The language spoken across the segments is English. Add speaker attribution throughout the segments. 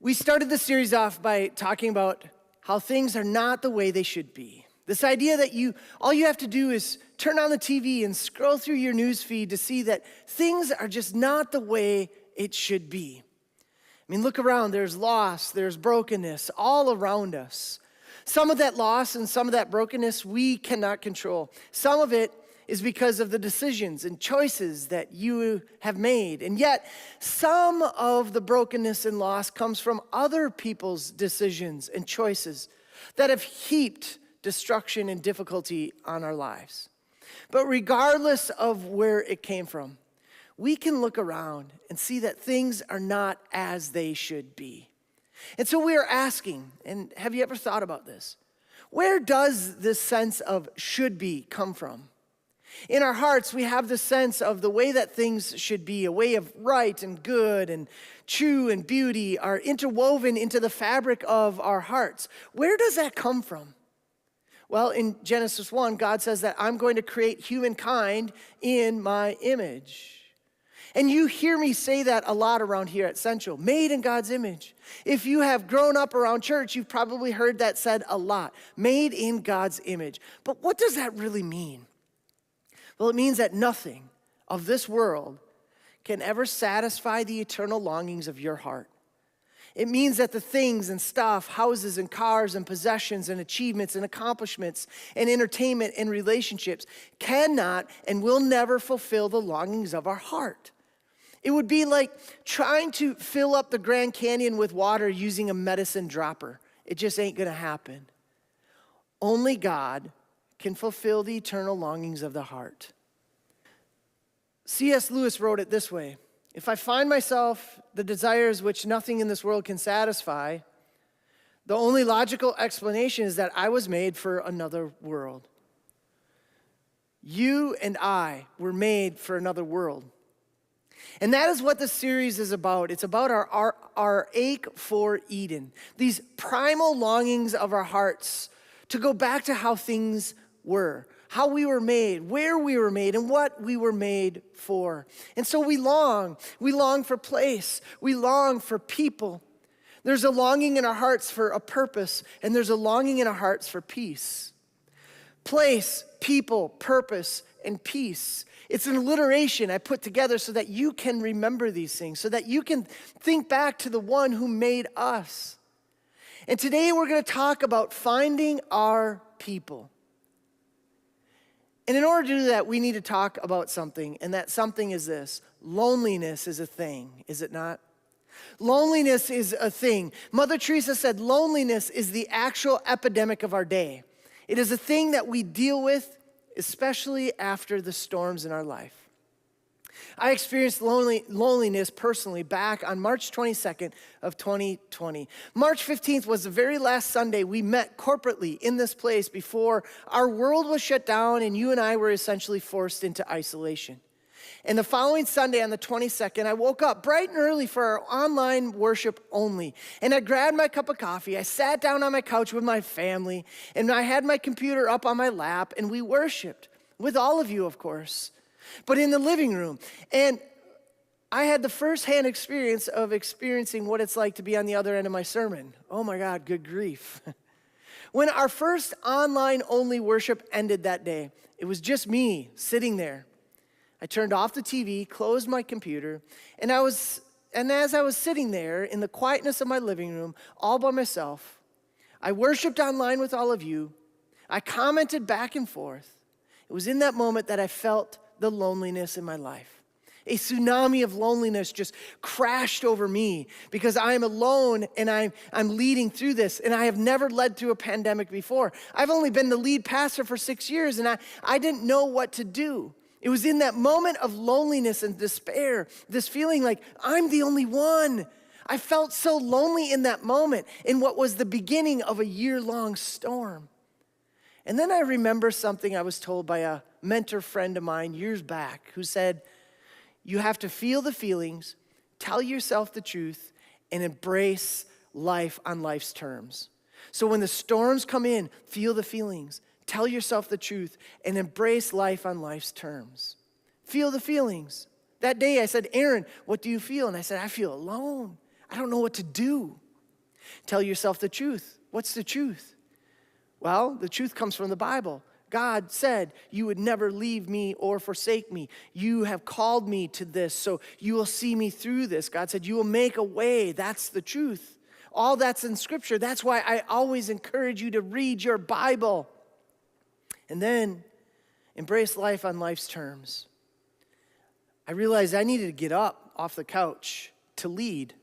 Speaker 1: We started the series off by talking about how things are not the way they should be. This idea that all you have to do is turn on the TV and scroll through your news feed to see that things are just not the way it should be. I mean, look around, there's loss, there's brokenness all around us. Some of that loss and some of that brokenness we cannot control. Some of it is because of the decisions and choices that you have made. And yet, some of the brokenness and loss comes from other people's decisions and choices that have heaped destruction and difficulty on our lives. But regardless of where it came from, we can look around and see that things are not as they should be. And so we are asking, and have you ever thought about this? Where does this sense of should be come from? In our hearts, we have the sense of the way that things should be, a way of right and good and true and beauty are interwoven into the fabric of our hearts. Where does that come from? Well, in Genesis 1, God says that I'm going to create humankind in my image. And you hear me say that a lot around here at Central, made in God's image. If you have grown up around church, you've probably heard that said a lot, made in God's image. But what does that really mean? Well, it means that nothing of this world can ever satisfy the eternal longings of your heart. It means that the things and stuff, houses and cars and possessions and achievements and accomplishments and entertainment and relationships cannot and will never fulfill the longings of our heart. It would be like trying to fill up the Grand Canyon with water using a medicine dropper. It just ain't gonna happen. Only God can fulfill the eternal longings of the heart. C.S. Lewis wrote it this way: if I find myself the desires which nothing in this world can satisfy, the only logical explanation is that I was made for another world. You and I were made for another world. And that is what the series is about. It's about our ache for Eden, these primal longings of our hearts to go back to how things were, how we were made, where we were made, and what we were made for. And so we long for place, we long for people. There's a longing in our hearts for a purpose, and there's a longing in our hearts for peace. Place, people, purpose, and peace. It's an alliteration I put together so that you can remember these things, so that you can think back to the one who made us. And today we're going to talk about finding our people. And in order to do that, we need to talk about something, and that something is this: loneliness is a thing, is it not? Loneliness is a thing. Mother Teresa said loneliness is the actual epidemic of our day. It is a thing that we deal with, especially after the storms in our life. I experienced loneliness personally back on March 22nd of 2020. March 15th was the very last Sunday we met corporately in this place before our world was shut down and you and I were essentially forced into isolation. And the following Sunday on the 22nd, I woke up bright and early for our online worship only. And I grabbed my cup of coffee, I sat down on my couch with my family, and I had my computer up on my lap, and we worshiped with all of you, of course, but in the living room. And I had the firsthand experience of experiencing what it's like to be on the other end of my sermon. Oh my God, good grief. When our first online only worship ended that day, it was just me sitting there. I turned off the TV, closed my computer, and as I was sitting there in the quietness of my living room, all by myself, I worshiped online with all of you. I commented back and forth. It was in that moment that I felt the loneliness in my life. A tsunami of loneliness just crashed over me because I am alone and I'm leading through this, and I have never led through a pandemic before. I've only been the lead pastor for 6 years, and I didn't know what to do. It was in that moment of loneliness and despair, this feeling like I'm the only one. I felt so lonely in that moment, in what was the beginning of a year-long storm. And then I remember something I was told by a mentor friend of mine years back who said, you have to feel the feelings, tell yourself the truth, and embrace life on life's terms. So when the storms come in, feel the feelings, tell yourself the truth, and embrace life on life's terms. Feel the feelings. That day I said, Aaron, what do you feel? And I said, I feel alone. I don't know what to do. Tell yourself the truth. What's the truth? Well, the truth comes from the Bible. God said, you would never leave me or forsake me. You have called me to this, so you will see me through this. God said, you will make a way. That's the truth. All that's in Scripture. That's why I always encourage you to read your Bible. And then embrace life on life's terms. I realized I needed to get up off the couch to lead.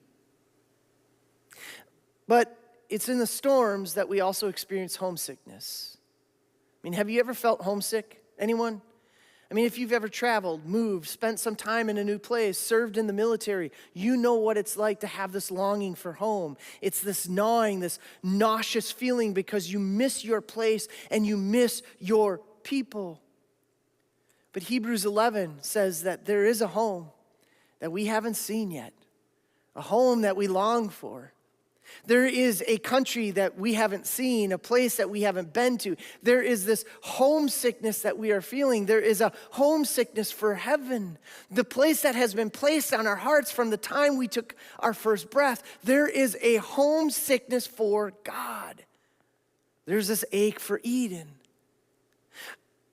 Speaker 1: But it's in the storms that we also experience homesickness. I mean, have you ever felt homesick? Anyone? I mean, if you've ever traveled, moved, spent some time in a new place, served in the military, you know what it's like to have this longing for home. It's this gnawing, this nauseous feeling because you miss your place and you miss your people. But Hebrews 11 says that there is a home that we haven't seen yet, a home that we long for. There is a country that we haven't seen, a place that we haven't been to. There is this homesickness that we are feeling. There is a homesickness for heaven, the place that has been placed on our hearts from the time we took our first breath. There is a homesickness for God. There's this ache for Eden.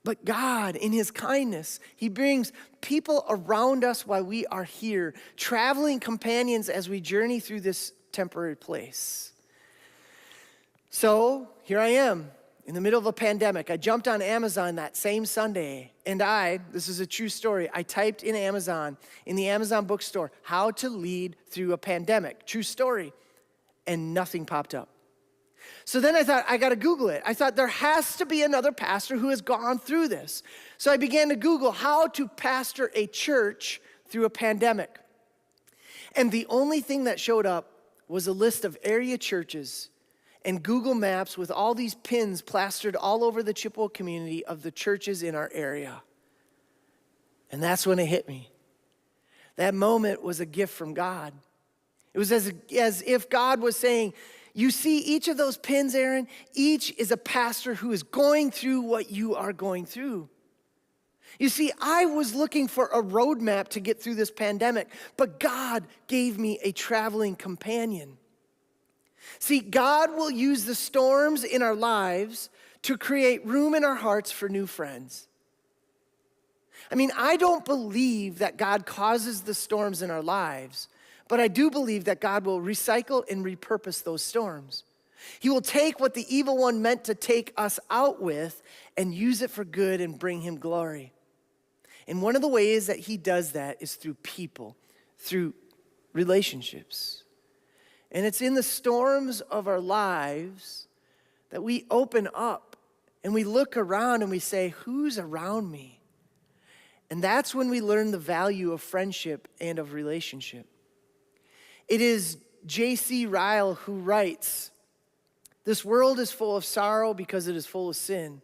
Speaker 1: But God, in his kindness, he brings people around us while we are here, traveling companions as we journey through this temporary place. So here I am in the middle of a pandemic. I jumped on Amazon that same Sunday, and this is a true story, I typed in Amazon, in the Amazon bookstore, how to lead through a pandemic. True story. And nothing popped up. So then I thought, I got to Google it. I thought there has to be another pastor who has gone through this. So I began to Google how to pastor a church through a pandemic. And the only thing that showed up was a list of area churches and Google Maps with all these pins plastered all over the Chippewa community of the churches in our area. And that's when it hit me. That moment was a gift from God. It was as if God was saying, you see each of those pins, Aaron, each is a pastor who is going through what you are going through. You see, I was looking for a roadmap to get through this pandemic, but God gave me a traveling companion. See, God will use the storms in our lives to create room in our hearts for new friends. I mean, I don't believe that God causes the storms in our lives, but I do believe that God will recycle and repurpose those storms. He will take what the evil one meant to take us out with and use it for good and bring him glory. And one of the ways that he does that is through people, through relationships. And it's in the storms of our lives that we open up and we look around and we say, who's around me? And that's when we learn the value of friendship and of relationship. It is J.C. Ryle who writes, this world is full of sorrow because it is full of sin.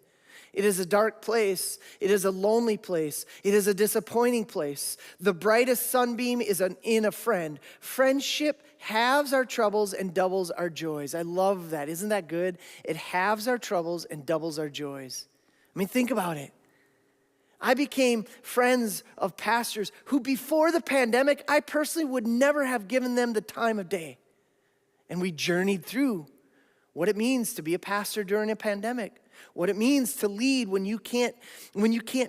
Speaker 1: It is a dark place. It is a lonely place. It is a disappointing place. The brightest sunbeam is in a friend. Friendship halves our troubles and doubles our joys. I love that. Isn't that good? It halves our troubles and doubles our joys. I mean, think about it. I became friends of pastors who before the pandemic, I personally would never have given them the time of day. And we journeyed through what it means to be a pastor during a pandemic, what it means to lead when you can't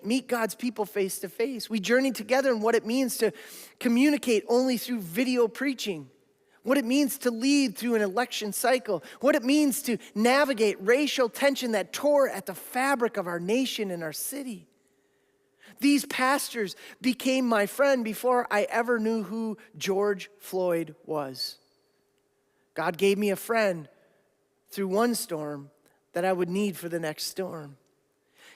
Speaker 1: meet God's people face to face. We journeyed together in what it means to communicate only through video preaching, what it means to lead through an election cycle, what it means to navigate racial tension that tore at the fabric of our nation and our city. These pastors became my friend before I ever knew who George Floyd was. God gave me a friend through one storm that I would need for the next storm.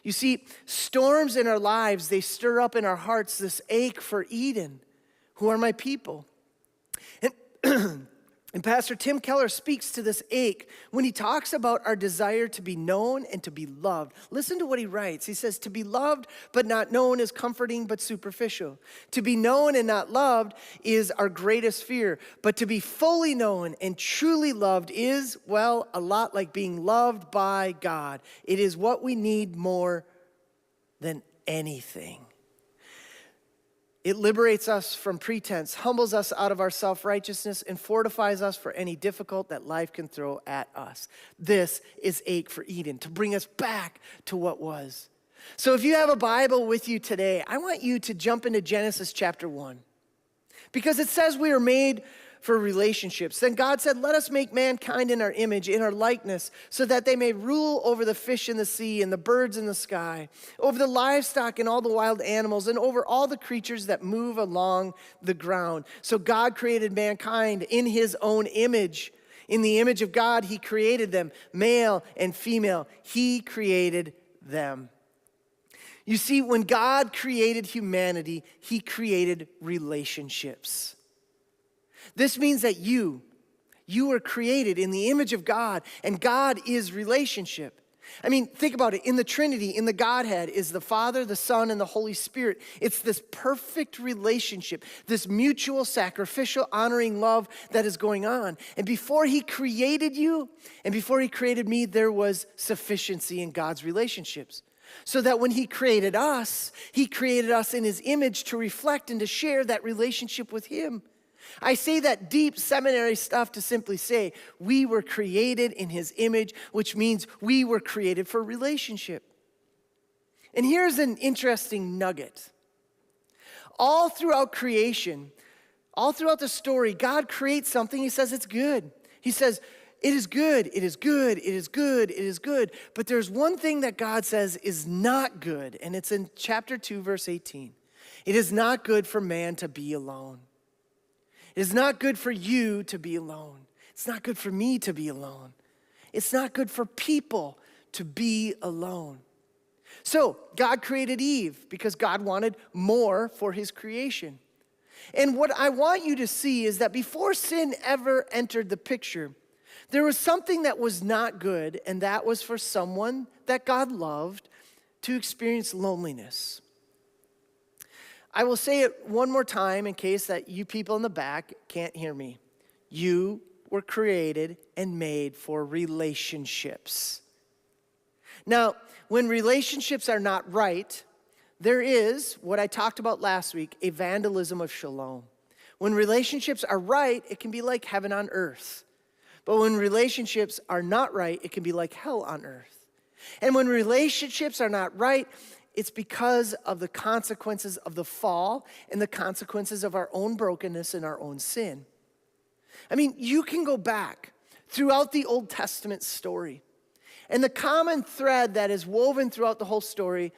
Speaker 1: You see, storms in our lives, they stir up in our hearts this ache for Eden. Who are my people? And Pastor Tim Keller speaks to this ache when he talks about our desire to be known and to be loved. Listen to what he writes. He says, to be loved but not known is comforting but superficial. To be known and not loved is our greatest fear. But to be fully known and truly loved is, well, a lot like being loved by God. It is what we need more than anything. It liberates us from pretense, humbles us out of our self-righteousness, and fortifies us for any difficult that life can throw at us. This is Ache for Eden, to bring us back to what was. So if you have a Bible with you today, I want you to jump into Genesis chapter 1. Because it says we are made for relationships. Then God said, let us make mankind in our image, in our likeness, so that they may rule over the fish in the sea and the birds in the sky, over the livestock and all the wild animals, and over all the creatures that move along the ground. So God created mankind in his own image. In the image of God, he created them, male and female. He created them. You see, when God created humanity, he created relationships. This means that you were created in the image of God, and God is relationship. I mean, think about it. In the Trinity, in the Godhead, is the Father, the Son, and the Holy Spirit. It's this perfect relationship, this mutual, sacrificial, honoring love that is going on. And before he created you, and before he created me, there was sufficiency in God's relationships. So that when he created us in his image to reflect and to share that relationship with him. I say that deep seminary stuff to simply say we were created in his image, which means we were created for relationship. And here's an interesting nugget. All throughout creation, all throughout the story, God creates something. He says it's good. He says, it is good, it is good, it is good, it is good. But there's one thing that God says is not good, and it's in chapter 2, verse 18. It is not good for man to be alone. It is not good for you to be alone. It's not good for me to be alone. It's not good for people to be alone. So God created Eve because God wanted more for his creation. And what I want you to see is that before sin ever entered the picture, there was something that was not good, and that was for someone that God loved to experience loneliness. I will say it one more time in case that you people in the back can't hear me. You were created and made for relationships. Now, when relationships are not right, there is, what I talked about last week, a vandalism of shalom. When relationships are right, it can be like heaven on earth. But when relationships are not right, it can be like hell on earth. And when relationships are not right, it's because of the consequences of the fall and the consequences of our own brokenness and our own sin. I mean, you can go back throughout the Old Testament story, and the common thread that is woven throughout the whole story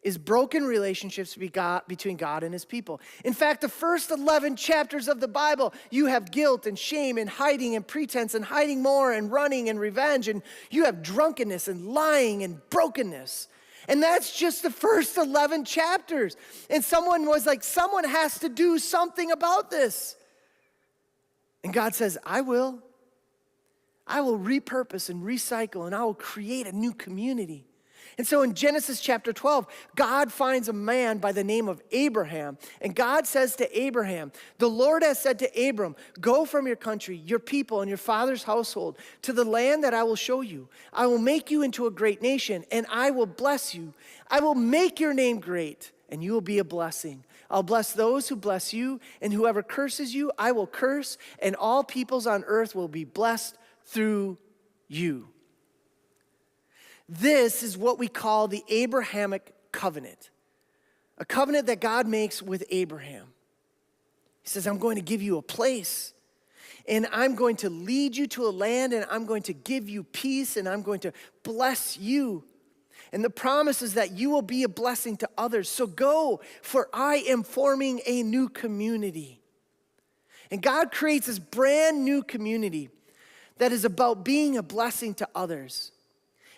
Speaker 1: is broken relationships between God and his people. In fact, the first 11 chapters of the Bible, you have guilt and shame and hiding and pretense and hiding more and running and revenge, and you have drunkenness and lying and brokenness. And that's just the first 11 chapters. And someone was like, someone has to do something about this. And God says, I will. I will repurpose and recycle, and I will create a new community. And so in Genesis chapter 12, God finds a man by the name of Abraham. And God says to Abraham, the Lord has said to Abram, go from your country, your people, and your father's household to the land that I will show you. I will make you into a great nation, and I will bless you. I will make your name great, and you will be a blessing. I'll bless those who bless you, and whoever curses you, I will curse, and all peoples on earth will be blessed through you. This is what we call the Abrahamic covenant, a covenant that God makes with Abraham. He says, I'm going to give you a place, and I'm going to lead you to a land, and I'm going to give you peace, and I'm going to bless you. And the promise is that you will be a blessing to others. So go, for I am forming a new community. And God creates this brand new community that is about being a blessing to others.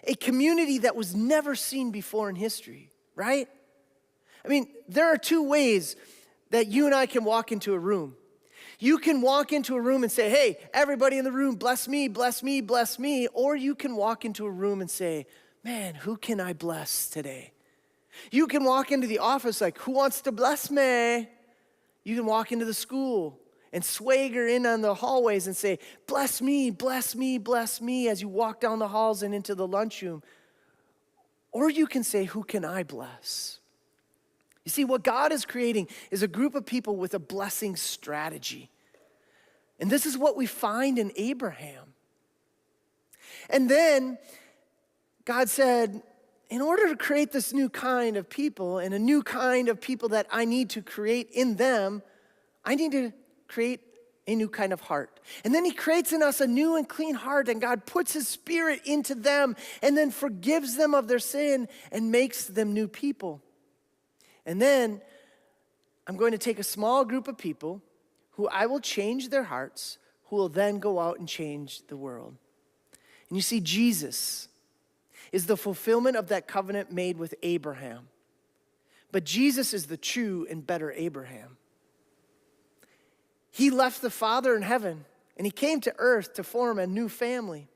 Speaker 1: A community that was never seen before in history, right? I mean, there are two ways that you and I can walk into a room. You can walk into a room and say, hey, everybody in the room, bless me, bless me, bless me. Or you can walk into a room and say, man, who can I bless today? You can walk into the office like, who wants to bless me? You can walk into the school and swagger in on the hallways and say, bless me, bless me, bless me, as you walk down the halls and into the lunchroom. Or you can say, who can I bless? You see, what God is creating is a group of people with a blessing strategy. And this is what we find in Abraham. And then God said, in order to create this new kind of people and a new kind of people that I need to create in them, I need to create a new kind of heart. And then he creates in us a new and clean heart, and God puts his Spirit into them and then forgives them of their sin and makes them new people. And then I'm going to take a small group of people who I will change their hearts, who will then go out and change the world. And you see, Jesus is the fulfillment of that covenant made with Abraham. But Jesus is the true and better Abraham. He left the Father in heaven, and he came to earth to form a new family.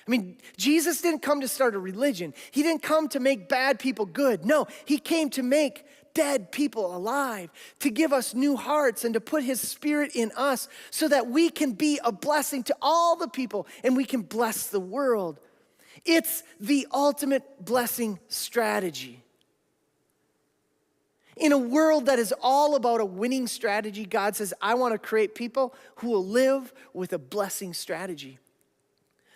Speaker 1: I mean, Jesus didn't come to start a religion. He didn't come to make bad people good. No, he came to make dead people alive, to give us new hearts and to put his Spirit in us so that we can be a blessing to all the people and we can bless the world. It's the ultimate blessing strategy. In a world that is all about a winning strategy, God says, I want to create people who will live with a blessing strategy.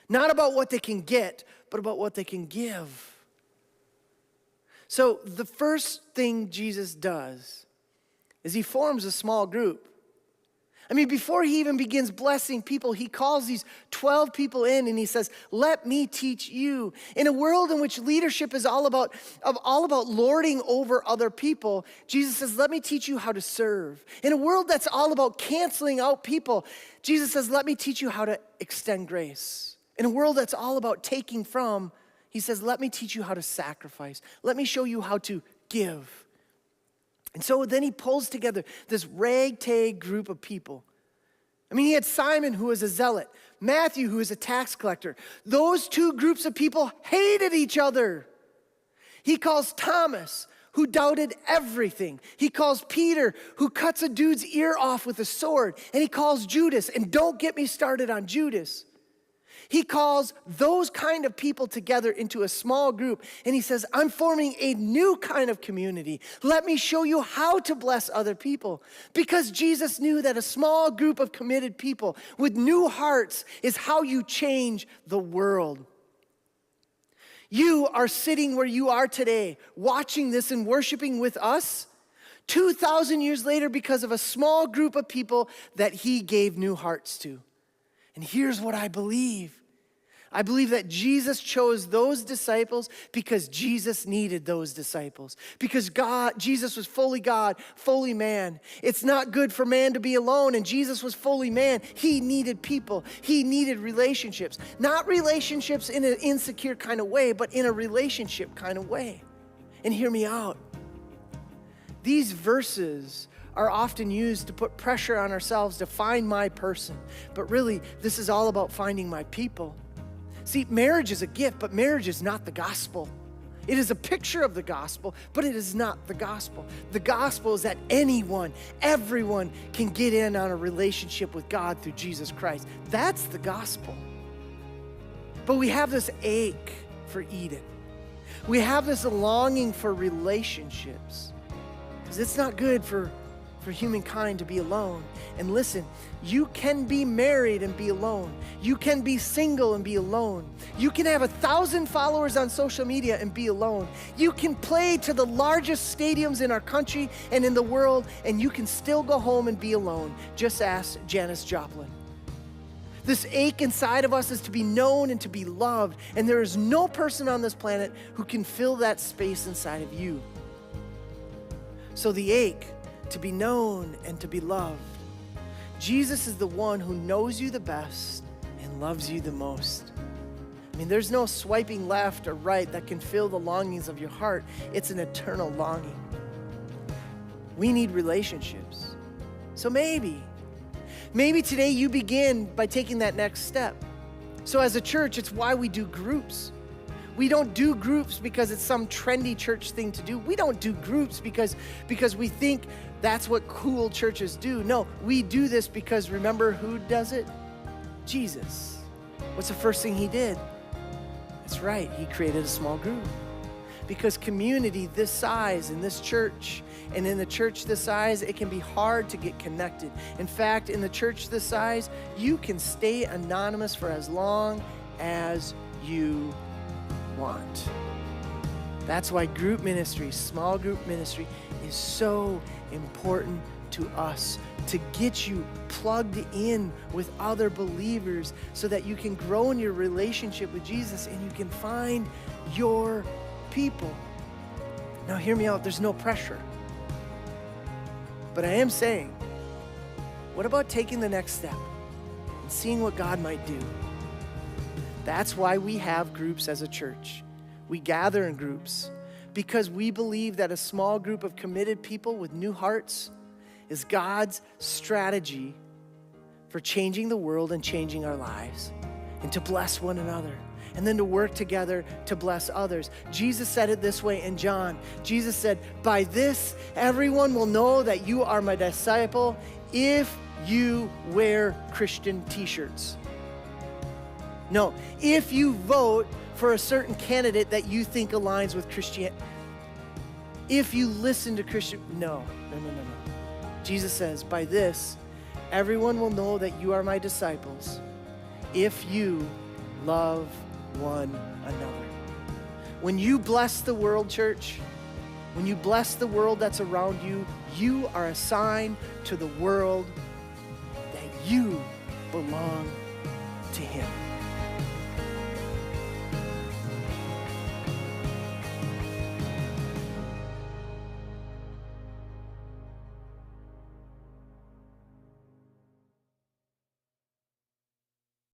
Speaker 1: Not about what they can get, but about what they can give. So the first thing Jesus does is he forms a small group. I mean, before he even begins blessing people, he calls these 12 people in and he says, let me teach you. In a world in which leadership is all about lording over other people, Jesus says, let me teach you how to serve. In a world that's all about canceling out people, Jesus says, let me teach you how to extend grace. In a world that's all about taking from, he says, let me teach you how to sacrifice. Let me show you how to give. And so then he pulls together this ragtag group of people. I mean, he had Simon, who was a zealot, Matthew, who was a tax collector. Those two groups of people hated each other. He calls Thomas, who doubted everything. He calls Peter, who cuts a dude's ear off with a sword. And he calls Judas, and don't get me started on Judas. He calls those kind of people together into a small group, and he says, I'm forming a new kind of community. Let me show you how to bless other people. Because Jesus knew that a small group of committed people with new hearts is how you change the world. You are sitting where you are today, watching this and worshiping with us 2,000 years later because of a small group of people that he gave new hearts to. And here's what I believe. I believe that Jesus chose those disciples because Jesus needed those disciples. Because Jesus was fully God, fully man. It's not good for man to be alone, and Jesus was fully man. He needed people. He needed relationships. Not relationships in an insecure kind of way, but in a relationship kind of way. And hear me out. These verses are often used to put pressure on ourselves to find my person. But really, this is all about finding my people. See, marriage is a gift, but marriage is not the gospel. It is a picture of the gospel, but it is not the gospel. The gospel is that everyone can get in on a relationship with God through Jesus Christ. That's the gospel. But we have this ache for Eden. We have this longing for relationships because it's not good for humankind to be alone. And listen, you can be married and be alone. You can be single and be alone. You can have 1,000 followers on social media and be alone. You can play to the largest stadiums in our country and in the world, and you can still go home and be alone. Just ask Janis Joplin. This ache inside of us is to be known and to be loved, and there is no person on this planet who can fill that space inside of you. So the ache to be known and to be loved. Jesus is the one who knows you the best and loves you the most. I mean, there's no swiping left or right that can fill the longings of your heart. It's an eternal longing. We need relationships. So maybe today you begin by taking that next step. So as a church, it's why we do groups. We don't do groups because it's some trendy church thing to do. We don't do groups because we think that's what cool churches do. No, we do this because remember who does it? Jesus. What's the first thing he did? That's right, he created a small group. Because community this size in this church and in the church this size, it can be hard to get connected. In fact, in the church this size, you can stay anonymous for as long as you want. That's why group ministry, small group ministry, is so important to us, to get you plugged in with other believers so that you can grow in your relationship with Jesus and you can find your people. Now hear me out, there's no pressure. But I am saying, what about taking the next step and seeing what God might do? That's why we have groups as a church. We gather in groups because we believe that a small group of committed people with new hearts is God's strategy for changing the world and changing our lives, and to bless one another, and then to work together to bless others. Jesus said it this way in John. Jesus said, "By this, everyone will know that you are my disciple if you wear Christian t-shirts." No, if you vote for a certain candidate that you think aligns with Christianity. If you listen to Christian, no. Jesus says, "By this, everyone will know that you are my disciples if you love one another." When you bless the world, church, when you bless the world that's around you, you are a sign to the world that you belong to Him.